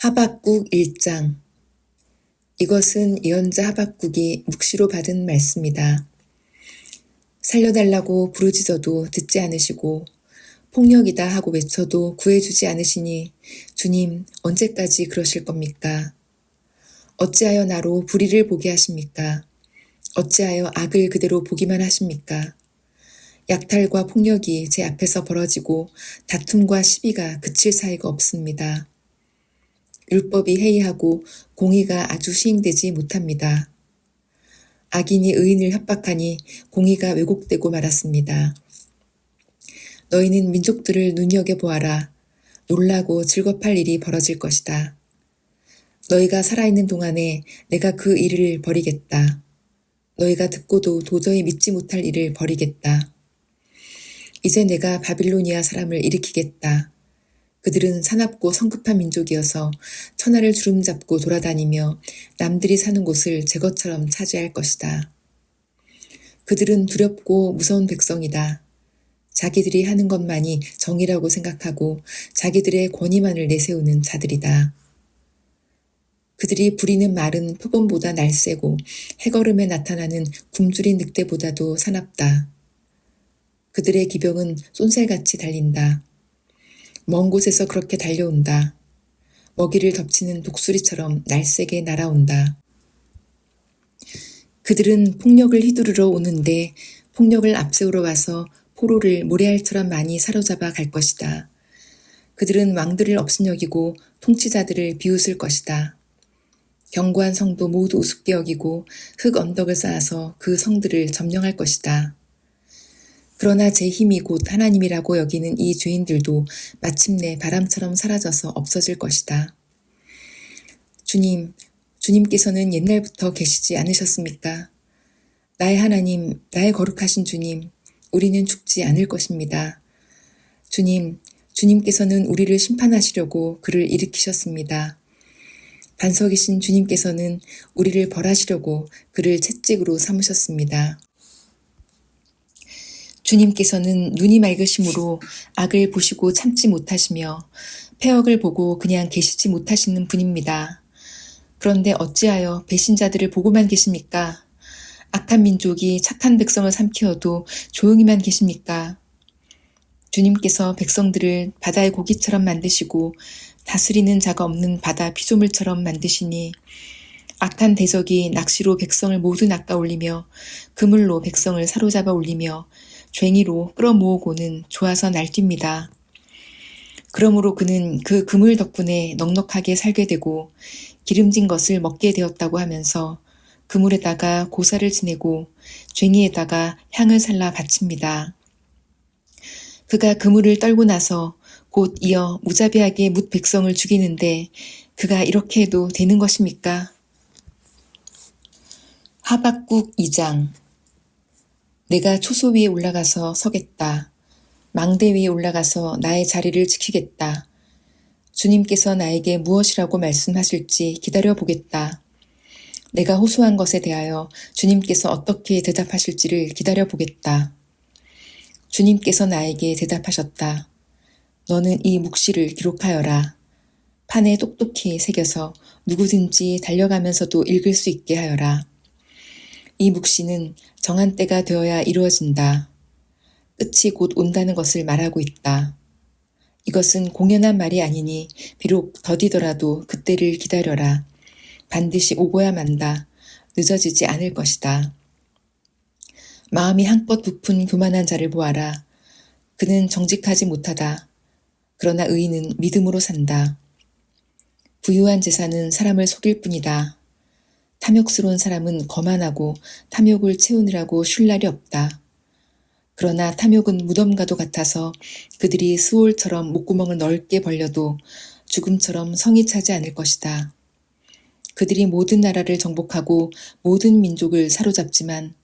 하박국 1장. 이것은 예언자 하박국이 묵시로 받은 말씀이다. 살려달라고 부르짖어도 듣지 않으시고 폭력이다 하고 외쳐도 구해주지 않으시니 주님, 언제까지 그러실 겁니까? 어찌하여 나로 불의를 보게 하십니까? 어찌하여 악을 그대로 보기만 하십니까? 약탈과 폭력이 제 앞에서 벌어지고 다툼과 시비가 그칠 사이가 없습니다. 율법이 해이하고 공의가 아주 시행되지 못합니다. 악인이 의인을 협박하니 공의가 왜곡되고 말았습니다. 너희는 민족들을 눈여겨보아라. 놀라고 즐겁할 일이 벌어질 것이다. 너희가 살아있는 동안에 내가 그 일을 벌이겠다. 너희가 듣고도 도저히 믿지 못할 일을 벌이겠다. 이제 내가 바빌로니아 사람을 일으키겠다. 그들은 사납고 성급한 민족이어서 천하를 주름잡고 돌아다니며 남들이 사는 곳을 제 것처럼 차지할 것이다. 그들은 두렵고 무서운 백성이다. 자기들이 하는 것만이 정의라고 생각하고 자기들의 권위만을 내세우는 자들이다. 그들이 부리는 말은 표범보다 날쌔고 해걸음에 나타나는 굶주린 늑대보다도 사납다. 그들의 기병은 쏜살같이 달린다. 먼 곳에서 그렇게 달려온다. 먹이를 덮치는 독수리처럼 날쌔게 날아온다. 그들은 폭력을 휘두르러 오는데 폭력을 앞세우러 와서 포로를 모래알처럼 많이 사로잡아 갈 것이다. 그들은 왕들을 업신여기고 통치자들을 비웃을 것이다. 견고한 성도 모두 우습게 여기고 흙 언덕을 쌓아서 그 성들을 점령할 것이다. 그러나 제 힘이 곧 하나님이라고 여기는 이 죄인들도 마침내 바람처럼 사라져서 없어질 것이다. 주님, 주님께서는 옛날부터 계시지 않으셨습니까? 나의 하나님, 나의 거룩하신 주님, 우리는 죽지 않을 것입니다. 주님, 주님께서는 우리를 심판하시려고 그를 일으키셨습니다. 반석이신 주님께서는 우리를 벌하시려고 그를 채찍으로 삼으셨습니다. 주님께서는 눈이 맑으심으로 악을 보시고 참지 못하시며 패역을 보고 그냥 계시지 못하시는 분입니다. 그런데 어찌하여 배신자들을 보고만 계십니까? 악한 민족이 착한 백성을 삼키어도 조용히만 계십니까? 주님께서 백성들을 바다의 고기처럼 만드시고 다스리는 자가 없는 바다 피조물처럼 만드시니 악한 대적이 낚시로 백성을 모두 낚아올리며 그물로 백성을 사로잡아 올리며 괭이로 끌어모으고는 좋아서 날뜁니다. 그러므로 그는 그 그물 덕분에 넉넉하게 살게 되고 기름진 것을 먹게 되었다고 하면서 그물에다가 고사를 지내고 괭이에다가 향을 살라 바칩니다. 그가 그물을 떨고 나서 곧 이어 무자비하게 뭇 백성을 죽이는데 그가 이렇게 해도 되는 것입니까? 하박국 2장. 내가 초소 위에 올라가서 서겠다. 망대 위에 올라가서 나의 자리를 지키겠다. 주님께서 나에게 무엇이라고 말씀하실지 기다려보겠다. 내가 호소한 것에 대하여 주님께서 어떻게 대답하실지를 기다려보겠다. 주님께서 나에게 대답하셨다. 너는 이 묵시를 기록하여라. 판에 똑똑히 새겨서 누구든지 달려가면서도 읽을 수 있게 하여라. 이 묵시는 정한 때가 되어야 이루어진다. 끝이 곧 온다는 것을 말하고 있다. 이것은 공연한 말이 아니니 비록 더디더라도 그때를 기다려라. 반드시 오고야 만다. 늦어지지 않을 것이다. 마음이 한껏 부푼 교만한 자를 보아라. 그는 정직하지 못하다. 그러나 의인은 믿음으로 산다. 부유한 재산은 사람을 속일 뿐이다. 탐욕스러운 사람은 거만하고 탐욕을 채우느라고 쉴 날이 없다. 그러나 탐욕은 무덤과도 같아서 그들이 수올처럼 목구멍을 넓게 벌려도 죽음처럼 성이 차지 않을 것이다. 그들이 모든 나라를 정복하고 모든 민족을 사로잡지만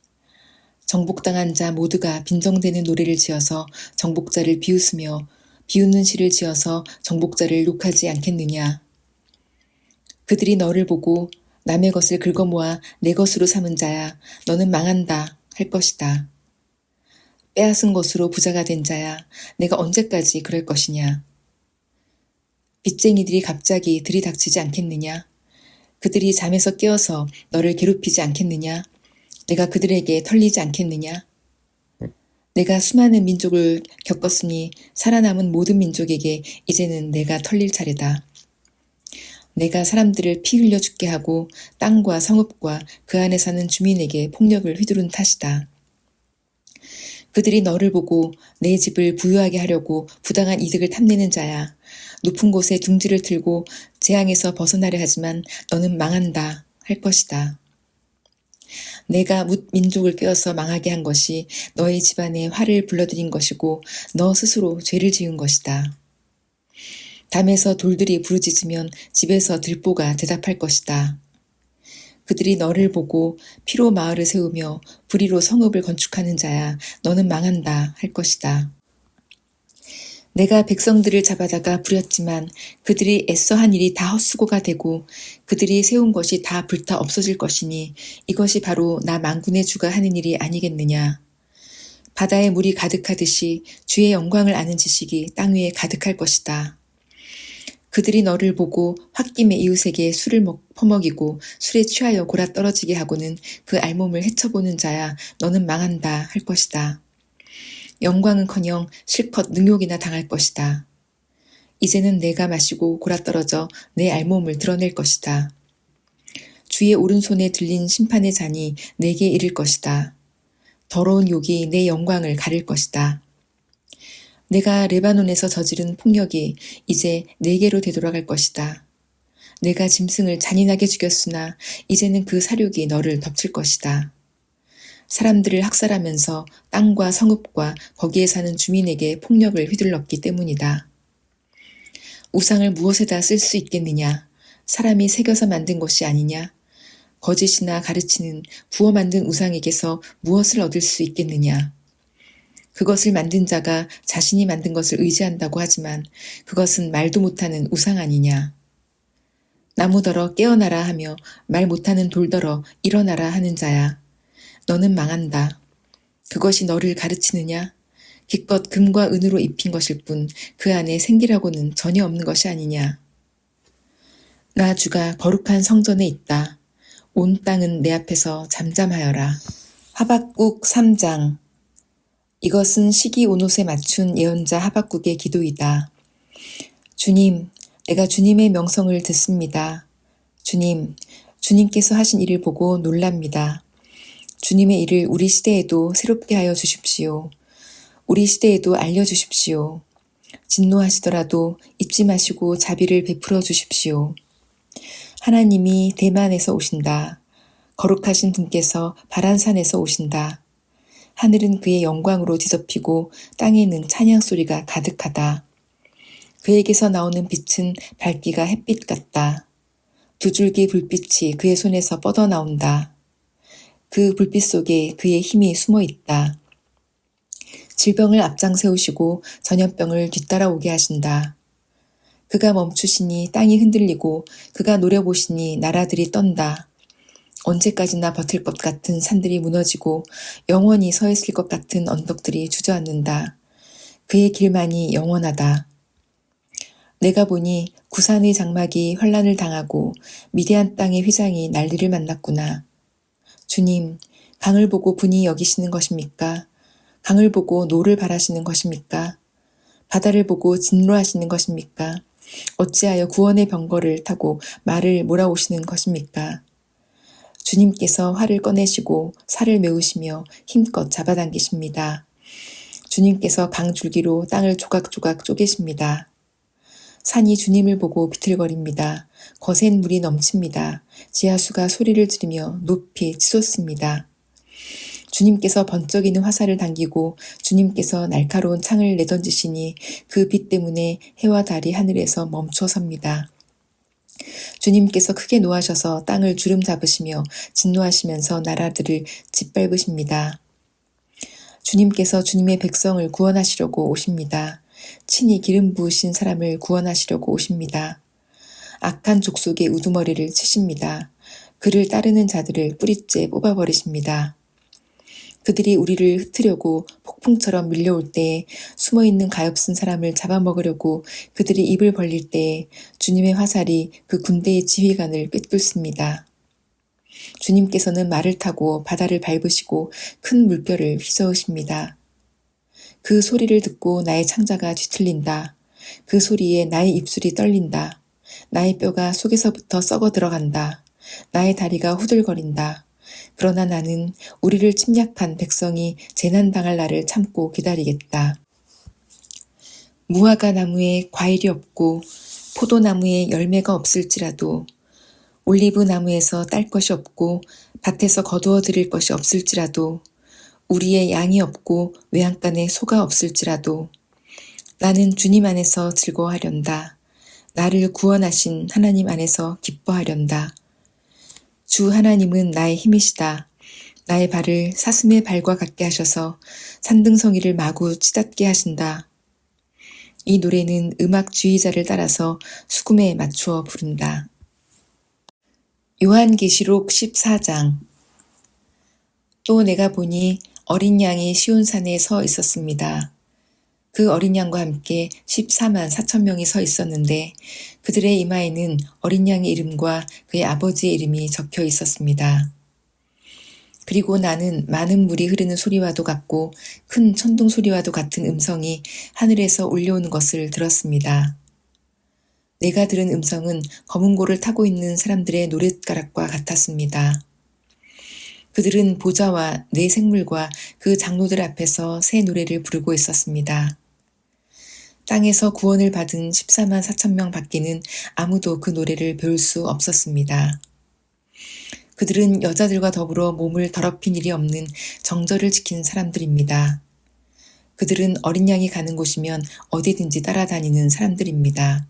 정복당한 자 모두가 빈정대는 노래를 지어서 정복자를 비웃으며 비웃는 시를 지어서 정복자를 욕하지 않겠느냐. 그들이 너를 보고 남의 것을 긁어모아 내 것으로 삼은 자야, 너는 망한다 할 것이다. 빼앗은 것으로 부자가 된 자야, 내가 언제까지 그럴 것이냐. 빚쟁이들이 갑자기 들이닥치지 않겠느냐? 그들이 잠에서 깨어서 너를 괴롭히지 않겠느냐? 내가 그들에게 털리지 않겠느냐? 내가 수많은 민족을 겪었으니 살아남은 모든 민족에게 이제는 내가 털릴 차례다. 내가 사람들을 피 흘려 죽게 하고 땅과 성읍과 그 안에 사는 주민에게 폭력을 휘두른 탓이다. 그들이 너를 보고 내 집을 부유하게 하려고 부당한 이득을 탐내는 자야. 높은 곳에 둥지를 틀고 재앙에서 벗어나려 하지만 너는 망한다 할 것이다. 내가 뭇 민족을 꿰어서 망하게 한 것이 너의 집안에 화를 불러들인 것이고 너 스스로 죄를 지은 것이다. 담에서 돌들이 부르짖으면 집에서 들보가 대답할 것이다. 그들이 너를 보고 피로 마을을 세우며 불의로 성읍을 건축하는 자야 너는 망한다 할 것이다. 내가 백성들을 잡아다가 부렸지만 그들이 애써 한 일이 다 헛수고가 되고 그들이 세운 것이 다 불타 없어질 것이니 이것이 바로 나 만군의 주가 하는 일이 아니겠느냐. 바다에 물이 가득하듯이 주의 영광을 아는 지식이 땅 위에 가득할 것이다. 그들이 너를 보고 홧김에 이웃에게 술을 퍼먹이고 술에 취하여 골아 떨어지게 하고는 그 알몸을 헤쳐보는 자야 너는 망한다 할 것이다. 영광은커녕 실컷 능욕이나 당할 것이다. 이제는 내가 마시고 골아 떨어져 내 알몸을 드러낼 것이다. 주의 오른손에 들린 심판의 잔이 내게 이를 것이다. 더러운 욕이 내 영광을 가릴 것이다. 내가 레바논에서 저지른 폭력이 이제 내게로 되돌아갈 것이다. 내가 짐승을 잔인하게 죽였으나 이제는 그 사륙이 너를 덮칠 것이다. 사람들을 학살하면서 땅과 성읍과 거기에 사는 주민에게 폭력을 휘둘렀기 때문이다. 우상을 무엇에다 쓸 수 있겠느냐? 사람이 새겨서 만든 것이 아니냐? 거짓이나 가르치는 부어 만든 우상에게서 무엇을 얻을 수 있겠느냐? 그것을 만든 자가 자신이 만든 것을 의지한다고 하지만 그것은 말도 못하는 우상 아니냐? 나무더러 깨어나라 하며 말 못하는 돌더러 일어나라 하는 자야. 너는 망한다. 그것이 너를 가르치느냐? 기껏 금과 은으로 입힌 것일 뿐 그 안에 생기라고는 전혀 없는 것이 아니냐. 나 주가 거룩한 성전에 있다. 온 땅은 내 앞에서 잠잠하여라. 하박국 3장. 이것은 시기 온옷에 맞춘 예언자 하박국의 기도이다. 주님, 내가 주님의 명성을 듣습니다. 주님, 주님께서 하신 일을 보고 놀랍니다. 주님의 일을 우리 시대에도 새롭게 하여 주십시오. 우리 시대에도 알려주십시오. 진노하시더라도 잊지 마시고 자비를 베풀어 주십시오. 하나님이 대만에서 오신다. 거룩하신 분께서 바란산에서 오신다. 하늘은 그의 영광으로 뒤덮이고 땅에는 찬양 소리가 가득하다. 그에게서 나오는 빛은 밝기가 햇빛 같다. 두 줄기 불빛이 그의 손에서 뻗어나온다. 그 불빛 속에 그의 힘이 숨어 있다. 질병을 앞장 세우시고 전염병을 뒤따라오게 하신다. 그가 멈추시니 땅이 흔들리고 그가 노려보시니 나라들이 떤다. 언제까지나 버틸 것 같은 산들이 무너지고 영원히 서 있을 것 같은 언덕들이 주저앉는다. 그의 길만이 영원하다. 내가 보니 구산의 장막이 환란을 당하고 미디안 땅의 휘장이 난리를 만났구나. 주님, 강을 보고 분이 여기시는 것입니까? 강을 보고 노를 바라시는 것입니까? 바다를 보고 진노하시는 것입니까? 어찌하여 구원의 병거를 타고 말을 몰아오시는 것입니까? 주님께서 활을 꺼내시고 살을 메우시며 힘껏 잡아당기십니다. 주님께서 강줄기로 땅을 조각조각 쪼개십니다. 산이 주님을 보고 비틀거립니다. 거센 물이 넘칩니다. 지하수가 소리를 지르며 높이 치솟습니다. 주님께서 번쩍이는 화살을 당기고 주님께서 날카로운 창을 내던지시니 그 빛 때문에 해와 달이 하늘에서 멈춰 섭니다. 주님께서 크게 노하셔서 땅을 주름 잡으시며 진노하시면서 나라들을 짓밟으십니다. 주님께서 주님의 백성을 구원하시려고 오십니다. 친히 기름 부으신 사람을 구원하시려고 오십니다. 악한 족속의 우두머리를 치십니다. 그를 따르는 자들을 뿌리째 뽑아버리십니다. 그들이 우리를 흩으려고 폭풍처럼 밀려올 때에 숨어있는 가엾은 사람을 잡아먹으려고 그들이 입을 벌릴 때에 주님의 화살이 그 군대의 지휘관을 꿰뚫습니다. 주님께서는 말을 타고 바다를 밟으시고 큰 물결을 휘저으십니다. 그 소리를 듣고 나의 창자가 뒤틀린다. 그 소리에 나의 입술이 떨린다. 나의 뼈가 속에서부터 썩어 들어간다. 나의 다리가 후들거린다. 그러나 나는 우리를 침략한 백성이 재난당할 날을 참고 기다리겠다. 무화과 나무에 과일이 없고 포도나무에 열매가 없을지라도 올리브 나무에서 딸 것이 없고 밭에서 거두어 드릴 것이 없을지라도 우리의 양이 없고 외양간에 소가 없을지라도 나는 주님 안에서 즐거워하련다. 나를 구원하신 하나님 안에서 기뻐하련다. 주 하나님은 나의 힘이시다. 나의 발을 사슴의 발과 같게 하셔서 산등성이를 마구 치닫게 하신다. 이 노래는 음악 지휘자를 따라서 수금에 맞추어 부른다. 요한계시록 14장. 또 내가 보니 어린 양이 시온산에 서 있었습니다. 그 어린 양과 함께 14만 4천 명이 서 있었는데 그들의 이마에는 어린 양의 이름과 그의 아버지의 이름이 적혀 있었습니다. 그리고 나는 많은 물이 흐르는 소리와도 같고 큰 천둥 소리와도 같은 음성이 하늘에서 울려오는 것을 들었습니다. 내가 들은 음성은 검은 고를 타고 있는 사람들의 노랫가락과 같았습니다. 그들은 보좌와 네 생물과 그 장로들 앞에서 새 노래를 부르고 있었습니다. 땅에서 구원을 받은 14만 4천 명 밖에는 아무도 그 노래를 배울 수 없었습니다. 그들은 여자들과 더불어 몸을 더럽힌 일이 없는 정절을 지킨 사람들입니다. 그들은 어린 양이 가는 곳이면 어디든지 따라다니는 사람들입니다.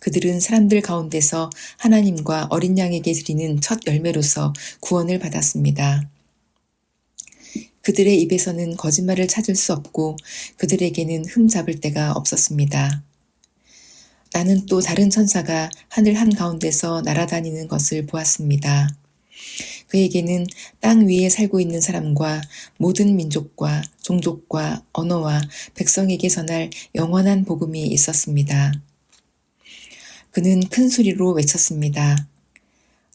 그들은 사람들 가운데서 하나님과 어린 양에게 드리는 첫 열매로서 구원을 받았습니다. 그들의 입에서는 거짓말을 찾을 수 없고 그들에게는 흠잡을 데가 없었습니다. 나는 또 다른 천사가 하늘 한가운데서 날아다니는 것을 보았습니다. 그에게는 땅 위에 살고 있는 사람과 모든 민족과 종족과 언어와 백성에게 전할 영원한 복음이 있었습니다. 그는 큰 소리로 외쳤습니다.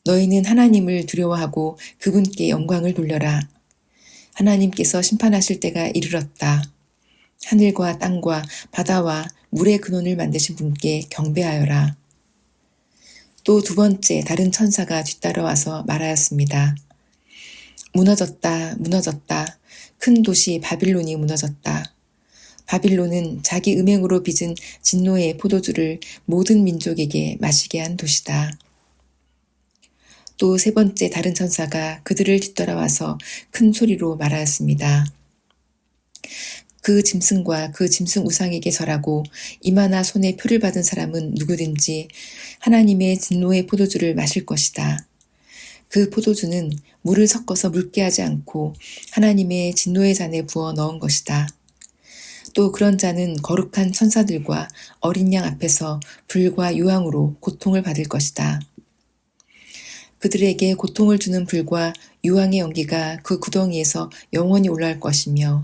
너희는 하나님을 두려워하고 그분께 영광을 돌려라. 하나님께서 심판하실 때가 이르렀다. 하늘과 땅과 바다와 물의 근원을 만드신 분께 경배하여라. 또 두 번째 다른 천사가 뒤따라와서 말하였습니다. 무너졌다, 무너졌다. 큰 도시 바빌론이 무너졌다. 바빌론은 자기 음행으로 빚은 진노의 포도주를 모든 민족에게 마시게 한 도시다. 또 세 번째 다른 천사가 그들을 뒤따라와서 큰 소리로 말하였습니다. 그 짐승과 그 짐승 우상에게 절하고 이마나 손에 표를 받은 사람은 누구든지 하나님의 진노의 포도주를 마실 것이다. 그 포도주는 물을 섞어서 묽게 하지 않고 하나님의 진노의 잔에 부어 넣은 것이다. 또 그런 자는 거룩한 천사들과 어린 양 앞에서 불과 유황으로 고통을 받을 것이다. 그들에게 고통을 주는 불과 유황의 연기가 그 구덩이에서 영원히 올라올 것이며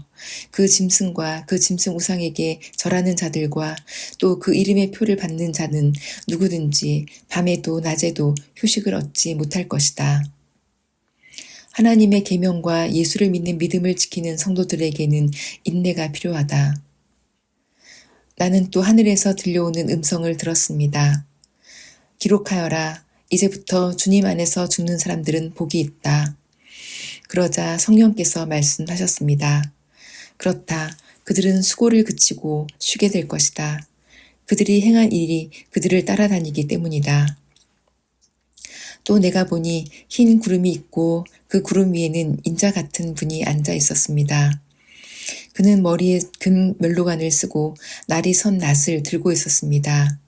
그 짐승과 그 짐승 우상에게 절하는 자들과 또 그 이름의 표를 받는 자는 누구든지 밤에도 낮에도 휴식을 얻지 못할 것이다. 하나님의 계명과 예수를 믿는 믿음을 지키는 성도들에게는 인내가 필요하다. 나는 또 하늘에서 들려오는 음성을 들었습니다. 기록하여라. 이제부터 주님 안에서 죽는 사람들은 복이 있다. 그러자 성령께서 말씀하셨습니다. 그렇다. 그들은 수고를 그치고 쉬게 될 것이다. 그들이 행한 일이 그들을 따라다니기 때문이다. 또 내가 보니 흰 구름이 있고 그 구름 위에는 인자 같은 분이 앉아 있었습니다. 그는 머리에 금 멜로관을 쓰고 날이 선 낫을 들고 있었습니다.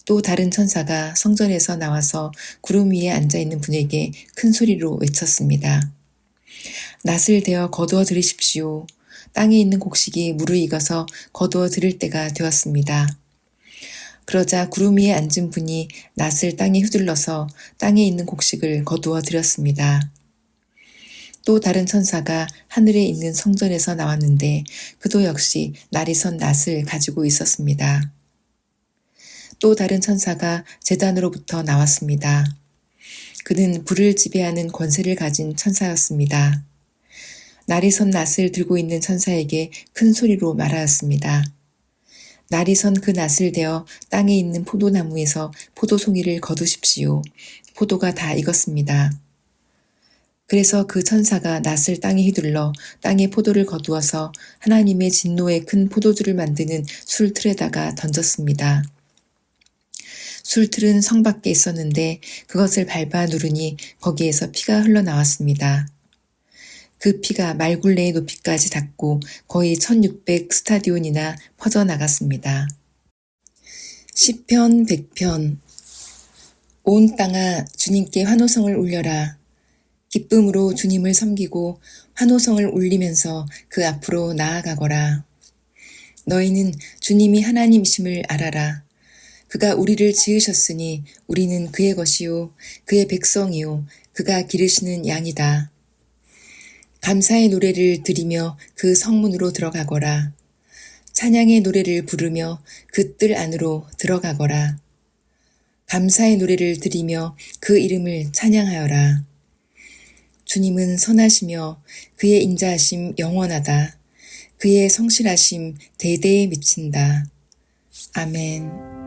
또 다른 천사가 성전에서 나와서 구름 위에 앉아있는 분에게 큰 소리로 외쳤습니다. 낫을 대어 거두어 들으십시오. 땅에 있는 곡식이 무르익어서 거두어 들을 때가 되었습니다. 그러자 구름 위에 앉은 분이 낫을 땅에 휘둘러서 땅에 있는 곡식을 거두어 들였습니다. 또 다른 천사가 하늘에 있는 성전에서 나왔는데 그도 역시 날이 선 낫을 가지고 있었습니다. 또 다른 천사가 제단으로부터 나왔습니다. 그는 불을 지배하는 권세를 가진 천사였습니다. 날이 선 낫을 들고 있는 천사에게 큰 소리로 말하였습니다. 날이 선 그 낫을 대어 땅에 있는 포도나무에서 포도송이를 거두십시오. 포도가 다 익었습니다. 그래서 그 천사가 낫을 땅에 휘둘러 땅에 포도를 거두어서 하나님의 진노의 큰 포도주를 만드는 술틀에다가 던졌습니다. 술틀은 성 밖에 있었는데 그것을 밟아 누르니 거기에서 피가 흘러나왔습니다. 그 피가 말굴레의 높이까지 닿고 거의 1600 스타디온이나 퍼져나갔습니다. 시편 100편. 온 땅아 주님께 환호성을 울려라. 기쁨으로 주님을 섬기고 환호성을 울리면서 그 앞으로 나아가거라. 너희는 주님이 하나님이심을 알아라. 그가 우리를 지으셨으니 우리는 그의 것이요 그의 백성이요 그가 기르시는 양이다. 감사의 노래를 드리며 그 성문으로 들어가거라. 찬양의 노래를 부르며 그 뜰 안으로 들어가거라. 감사의 노래를 드리며 그 이름을 찬양하여라. 주님은 선하시며 그의 인자하심 영원하다. 그의 성실하심 대대에 미친다. 아멘.